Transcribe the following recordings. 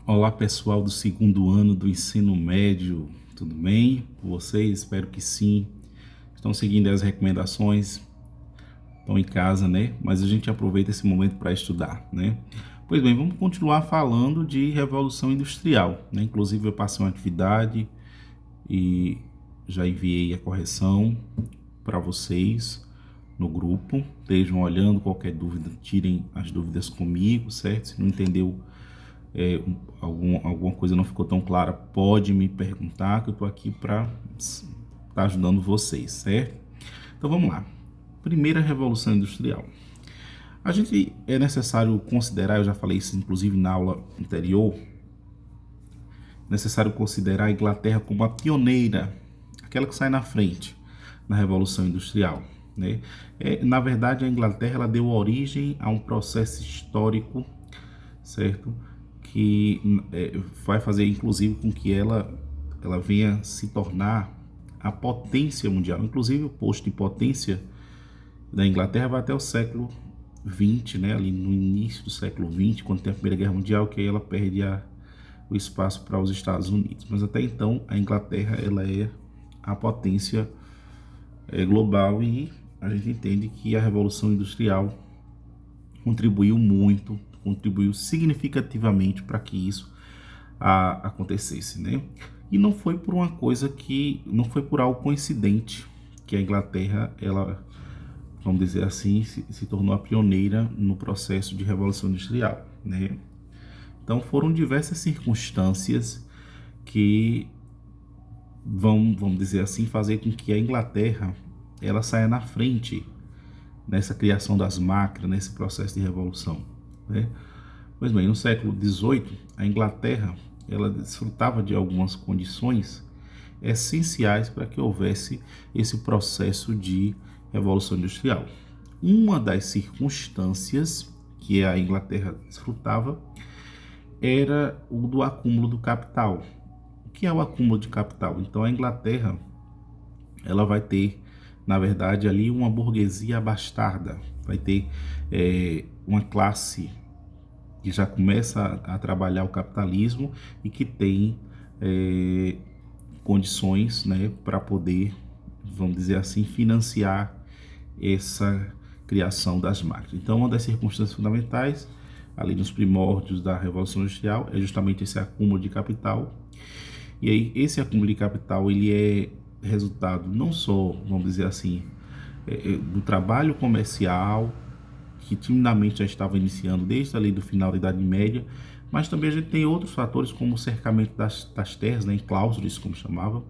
Olá pessoal do segundo ano do ensino médio, tudo bem com vocês? Espero que sim. Estão seguindo as recomendações, estão em casa, né? Mas a gente aproveita esse momento para estudar, né? Pois bem, vamos continuar falando de Revolução Industrial, né? Inclusive eu passei uma atividade e já enviei a correção para vocês no grupo. Estejam olhando, qualquer dúvida, tirem as dúvidas comigo, certo? Se não entendeu alguma coisa não ficou tão clara, pode me perguntar que eu estou aqui para estar ajudando vocês, certo? Então vamos lá. Primeira Revolução Industrial. A gente é necessário considerar, eu já falei isso inclusive na aula anterior, necessário considerar a Inglaterra como a pioneira, aquela que sai na frente na Revolução Industrial, né? Na verdade, a Inglaterra ela deu origem a um processo histórico, certo? Que vai fazer inclusive com que ela venha se tornar a potência mundial. Inclusive o posto de potência da Inglaterra vai até o século XX, né? Ali no início do século XX, quando tem a Primeira Guerra Mundial, que aí ela perde o espaço para os Estados Unidos. Mas até então a Inglaterra ela é a potência global, e a gente entende que a Revolução Industrial contribuiu significativamente para que isso acontecesse, né? E não foi por uma coisa não foi por algo coincidente que a Inglaterra, ela, vamos dizer assim, se tornou a pioneira no processo de Revolução Industrial, né? Então foram diversas circunstâncias que vamos dizer assim, fazer com que a Inglaterra ela saia na frente nessa criação das máquinas, nesse processo de revolução, né? Pois bem, no século XVIII, a Inglaterra ela desfrutava de algumas condições essenciais para que houvesse esse processo de revolução industrial. Uma das circunstâncias que a Inglaterra desfrutava era o do acúmulo do capital. O que é o acúmulo de capital? Então a Inglaterra ela vai ter, na verdade, ali uma burguesia abastarda, vai ter uma classe que já começa a trabalhar o capitalismo e que tem condições, né, para poder, vamos dizer assim, financiar essa criação das máquinas. Então, uma das circunstâncias fundamentais, ali nos primórdios da Revolução Industrial, é justamente esse acúmulo de capital. E aí, esse acúmulo de capital, ele é resultado não só, vamos dizer assim, do trabalho comercial, que timidamente já estava iniciando desde ali do final da Idade Média, mas também a gente tem outros fatores como o cercamento das terras, né, enclaustres, como chamava,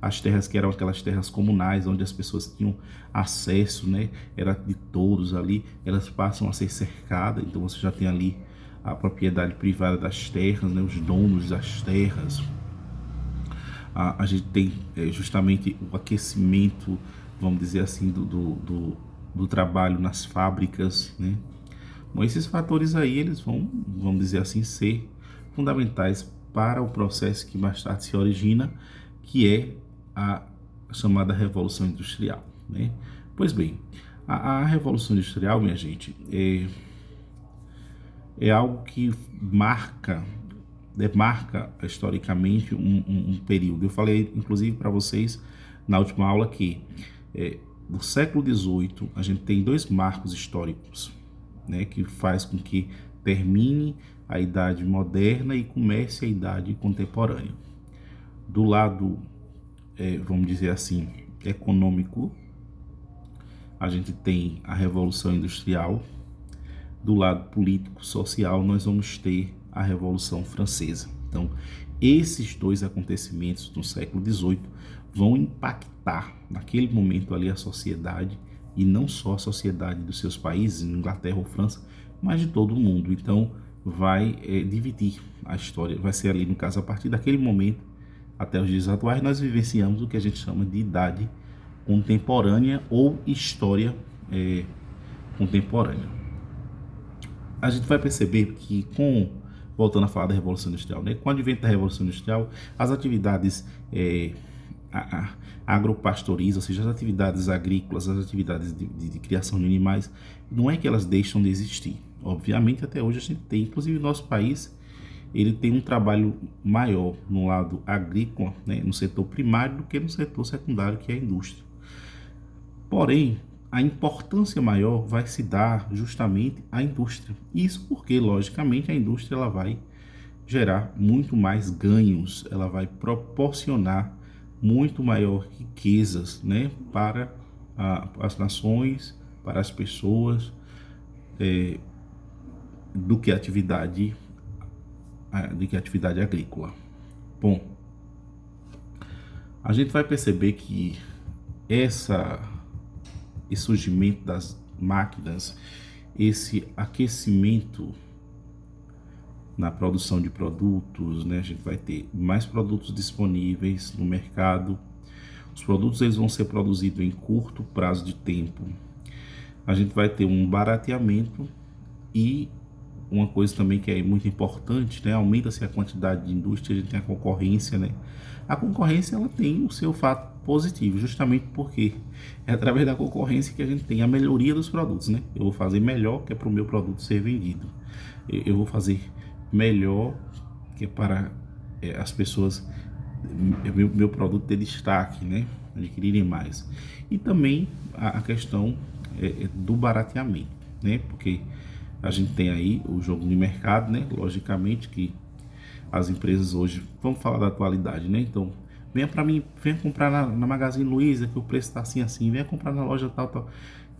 as terras que eram aquelas terras comunais, onde as pessoas tinham acesso, né, era de todos ali, elas passam a ser cercadas, então você já tem ali a propriedade privada das terras, né, os donos das terras. A gente tem justamente o aquecimento, vamos dizer assim, do trabalho nas fábricas, né? Bom, esses fatores aí, eles vamos dizer assim, ser fundamentais para o processo que mais tarde se origina, que é a chamada Revolução Industrial, né? Pois bem, a Revolução Industrial, minha gente, é algo que demarca historicamente um período. Eu falei, inclusive, para vocês na última aula que no século XVIII a gente tem dois marcos históricos, né, que faz com que termine a Idade Moderna e comece a Idade Contemporânea. Do lado, vamos dizer assim, econômico, a gente tem a Revolução Industrial. Do lado político, social, nós vamos ter a Revolução Francesa. Então, esses dois acontecimentos no século XVIII vão impactar naquele momento ali a sociedade, e não só a sociedade dos seus países, Inglaterra ou França, mas de todo o mundo. Então, vai dividir a história, vai ser ali, no caso, a partir daquele momento até os dias atuais, nós vivenciamos o que a gente chama de idade contemporânea ou história contemporânea. A gente vai perceber que voltando a falar da Revolução Industrial, né? Com o advento da Revolução Industrial, as atividades agropastoris, ou seja, as atividades agrícolas, as atividades de criação de animais, não é que elas deixam de existir. Obviamente, até hoje a gente tem, inclusive no nosso país, ele tem um trabalho maior no lado agrícola, né, no setor primário, do que no setor secundário, que é a indústria. Porém, a importância maior vai se dar justamente à indústria. Isso porque, logicamente, a indústria ela vai gerar muito mais ganhos, ela vai proporcionar muito maior riquezas, né, para as nações, para as pessoas, do que a atividade agrícola. Bom, a gente vai perceber que esse surgimento das máquinas, esse aquecimento na produção de produtos, né? A gente vai ter mais produtos disponíveis no mercado. Os produtos eles vão ser produzidos em curto prazo de tempo. A gente vai ter um barateamento e uma coisa também que é muito importante, né? Aumenta-se a quantidade de indústria, a gente tem a concorrência, né? A concorrência ela tem o seu fato positivo, justamente porque é através da concorrência que a gente tem a melhoria dos produtos, né? Eu vou fazer melhor, que é para o meu produto ser vendido. Eu vou fazer melhor, que é para as pessoas, meu produto ter destaque, né? Adquirirem mais. E também a questão do barateamento, né? Porque a gente tem aí o jogo de mercado, né? Logicamente que as empresas hoje, vamos falar da atualidade, né? Então, venha para mim, venha comprar na Magazine Luiza, que o preço está assim, venha comprar na loja tal.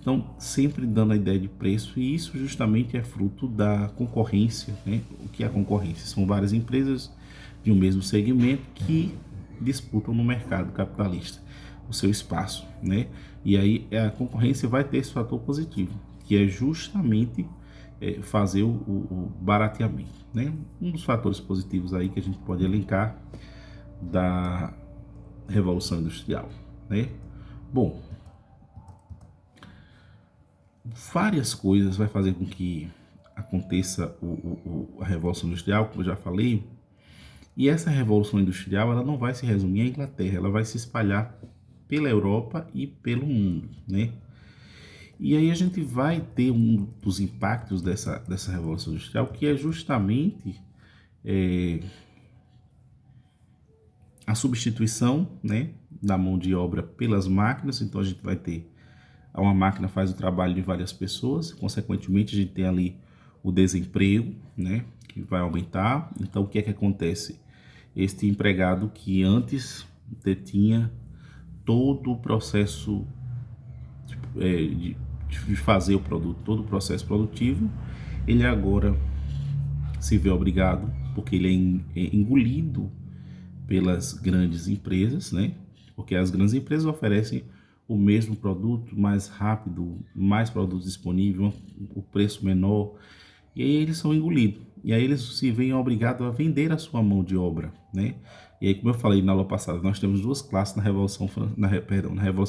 Então, sempre dando a ideia de preço, e isso justamente é fruto da concorrência, né? O que é a concorrência? São várias empresas de um mesmo segmento que disputam no mercado capitalista o seu espaço, né? E aí a concorrência vai ter esse fator positivo, que é justamente fazer o barateamento, né? Um dos fatores positivos aí que a gente pode elencar da Revolução Industrial, né? Bom, várias coisas vai fazer com que aconteça a Revolução Industrial, como eu já falei, e essa Revolução Industrial ela não vai se resumir à Inglaterra, ela vai se espalhar pela Europa e pelo mundo, né? E aí a gente vai ter um dos impactos dessa Revolução Industrial, que é justamente a substituição, né, da mão de obra pelas máquinas. Então a gente vai ter uma máquina faz o trabalho de várias pessoas, consequentemente a gente tem ali o desemprego, né, que vai aumentar. Então o que é que acontece? Este empregado que antes detinha todo o processo de fazer o produto, todo o processo produtivo, ele agora se vê obrigado, porque ele é engolido pelas grandes empresas, né? Porque as grandes empresas oferecem o mesmo produto mais rápido, mais produtos disponíveis, o preço menor, e aí eles são engolidos. E aí eles se veem obrigados a vender a sua mão de obra, né? E aí, como eu falei na aula passada, nós temos duas classes na Revolução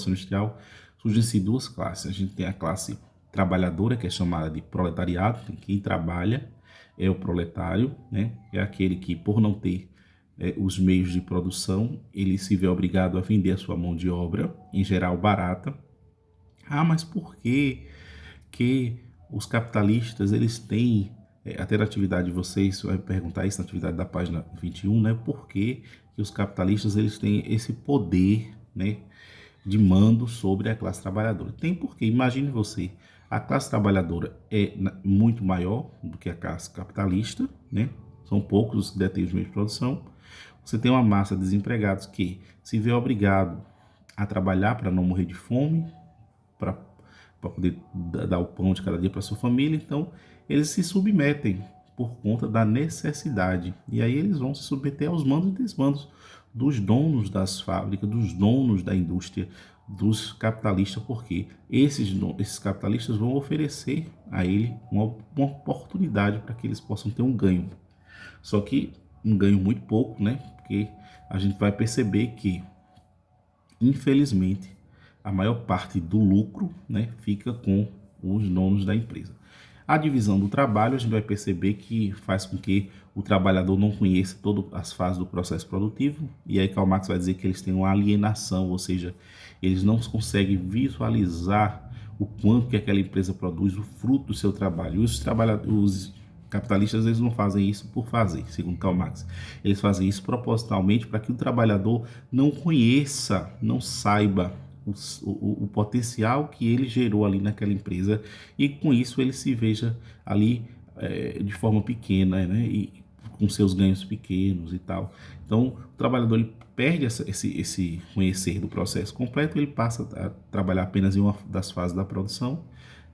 Industrial, surgem-se duas classes. A gente tem a classe trabalhadora, que é chamada de proletariado, quem trabalha é o proletário, né? É aquele que, por não ter os meios de produção, ele se vê obrigado a vender a sua mão de obra, em geral barata. Ah, mas por que os capitalistas eles têm até na atividade de vocês, vai perguntar isso na atividade da página 21, né? Por que os capitalistas eles têm esse poder, né, de mando sobre a classe trabalhadora? Tem porque, imagine você, a classe trabalhadora é muito maior do que a classe capitalista, né? São poucos os que detêm os meios de produção. Você tem uma massa de desempregados que se vê obrigado a trabalhar para não morrer de fome, para poder dar o pão de cada dia para sua família. Então, eles se submetem por conta da necessidade. E aí eles vão se submeter aos mandos e desmandos dos donos das fábricas, dos donos da indústria, dos capitalistas, porque esses capitalistas vão oferecer a ele uma oportunidade para que eles possam ter um ganho. Só que um ganho muito pouco, né? Porque a gente vai perceber que, infelizmente, a maior parte do lucro, né, fica com os donos da empresa. A divisão do trabalho, a gente vai perceber que faz com que o trabalhador não conheça todas as fases do processo produtivo, e aí Karl Marx vai dizer que eles têm uma alienação, ou seja, eles não conseguem visualizar o quanto que aquela empresa produz, o fruto do seu trabalho. Os Capitalistas, eles não fazem isso por fazer, segundo Karl Marx. Eles fazem isso propositalmente para que o trabalhador não conheça, não saiba o potencial que ele gerou ali naquela empresa e com isso ele se veja ali de forma pequena, né? E com seus ganhos pequenos e tal. Então, o trabalhador ele perde esse conhecer do processo completo, ele passa a trabalhar apenas em uma das fases da produção.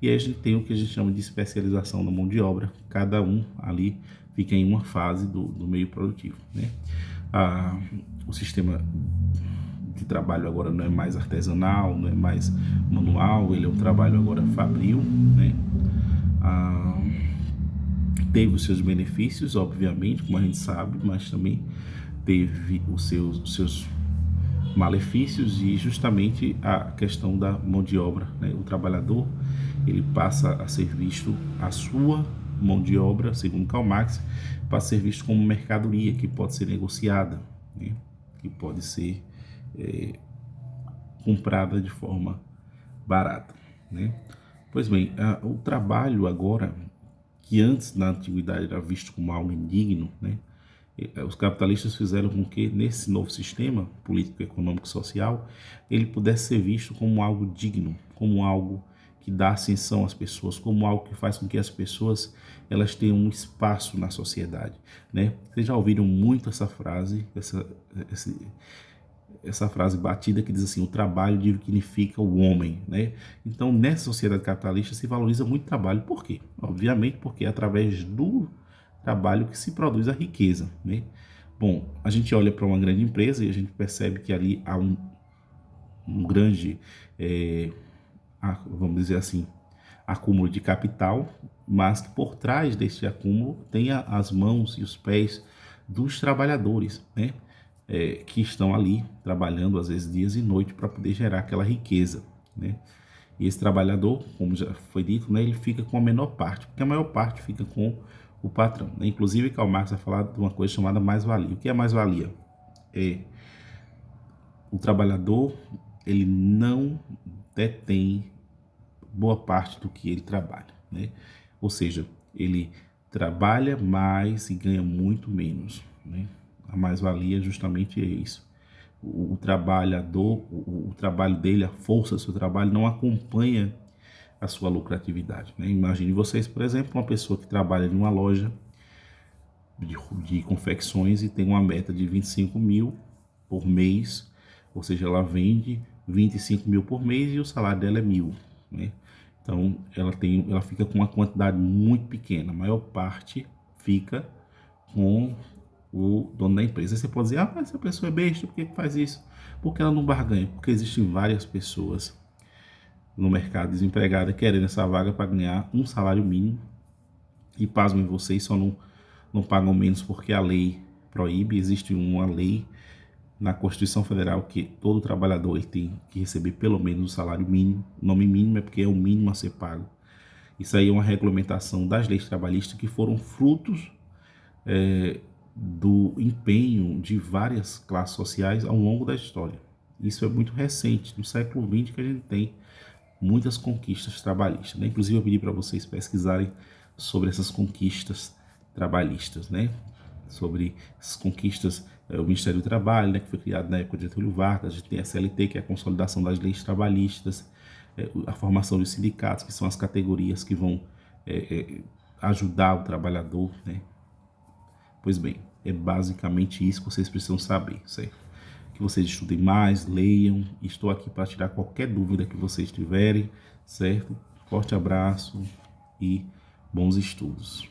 E aí a gente tem o que a gente chama de especialização da mão de obra. Cada um ali fica em uma fase do meio produtivo, né? O sistema de trabalho agora não é mais artesanal, não é mais manual, ele é um trabalho agora fabril, né? Teve os seus benefícios, obviamente, como a gente sabe, mas também teve os seus malefícios e justamente a questão da mão de obra, né? O trabalhador ele passa a ser visto, a sua mão de obra, segundo Karl Marx, passa a ser visto como mercadoria que pode ser negociada, né? Que pode ser comprada de forma barata, né? Pois bem, o trabalho agora, que antes na antiguidade era visto como algo indigno, né? Os capitalistas fizeram com que nesse novo sistema político, econômico e social ele pudesse ser visto como algo digno, como algo que dá ascensão às pessoas, como algo que faz com que as pessoas elas tenham um espaço na sociedade, né? Vocês já ouviram muito essa frase, essa frase batida que diz assim: o trabalho dignifica o homem, né? Então, nessa sociedade capitalista se valoriza muito o trabalho. Por quê? Obviamente porque é através do trabalho que se produz a riqueza, né? Bom, a gente olha para uma grande empresa e a gente percebe que ali há um grande, vamos dizer assim, acúmulo de capital, mas que por trás deste acúmulo tem as mãos e os pés dos trabalhadores, né? Que estão ali trabalhando às vezes dias e noites para poder gerar aquela riqueza, né? E esse trabalhador, como já foi dito, né, ele fica com a menor parte, porque a maior parte fica com o patrão, né? Inclusive, Karl Marx vai falar de uma coisa chamada mais-valia. O que é mais-valia? O trabalhador ele não detém boa parte do que ele trabalha, né? Ou seja, ele trabalha mais e ganha muito menos, né? A mais-valia justamente é isso. O trabalhador, o trabalho dele, a força do seu trabalho não acompanha a sua lucratividade, né? Imagine vocês, por exemplo, uma pessoa que trabalha em uma loja de confecções e tem uma meta de 25 mil por mês, ou seja, ela vende 25 mil por mês e o salário dela é 1.000, né? Então, ela fica com uma quantidade muito pequena, a maior parte fica com o dono da empresa. Aí você pode dizer: mas essa pessoa é besta, por que faz isso? Porque ela não barganha, porque existem várias pessoas no mercado desempregadas querendo essa vaga para ganhar um salário mínimo e, pasmem vocês, só não pagam menos porque a lei proíbe. Existe uma lei na Constituição Federal que todo trabalhador tem que receber pelo menos o salário mínimo. O nome mínimo é porque é o mínimo a ser pago. Isso aí é uma regulamentação das leis trabalhistas que foram frutos do empenho de várias classes sociais ao longo da história. Isso é muito recente, no século XX, que a gente tem muitas conquistas trabalhistas, né? Inclusive eu pedi para vocês pesquisarem sobre essas conquistas trabalhistas, né? Sobre essas conquistas, o Ministério do Trabalho, né, que foi criado na época de Getúlio Vargas. A gente tem a CLT, que é a consolidação das leis trabalhistas, a formação dos sindicatos, que são as categorias que vão ajudar o trabalhador, né? Pois bem, é basicamente isso que vocês precisam saber, certo? Que vocês estudem mais, leiam. Estou aqui para tirar qualquer dúvida que vocês tiverem, certo? Forte abraço e bons estudos.